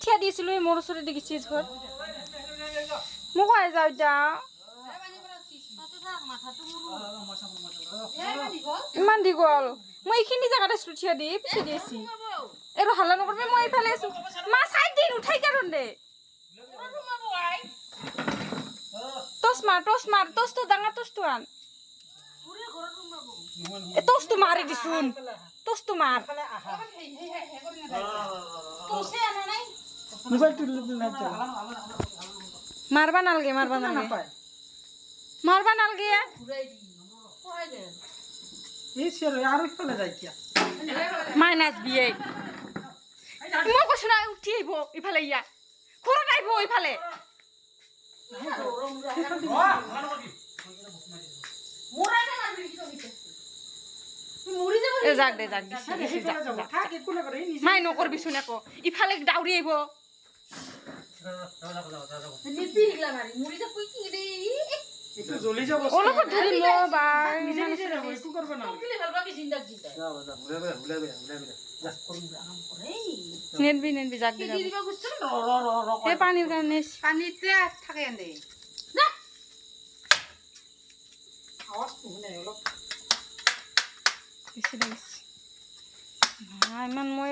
ঠিয়া দিছিলোঁ এই মোৰ ওচৰতে দেখিছি ঘৰ মোক কৈ যাওঁ এতিয়া ইমান দীঘল মই এইখিনি জেগাত আছিলোঁ ঠিয়া দি পিছে দিছি আৰু হাল্লা নকৰিবি মই এইফালে আছোঁ মা চাইড দিন উঠাই কাৰণ দে টচ মাৰ টচটো ডাঙৰ টচটো আন টচটো মাৰি দিছোন টচটো মাৰ মাৰবা নালগে মাইনাছ বিয়ে মই কৈছো না উঠি আহিব ইফালে ইয়া ঘৰত আহিব ইফালে যাক দে মাই নকৰবিচোন একো ইফালে দাউৰি আহিব অলপত ধৰি ল নেনবি যাক দে এই পানীৰ কাৰণে পানীতে থাকে এনে ইমান মই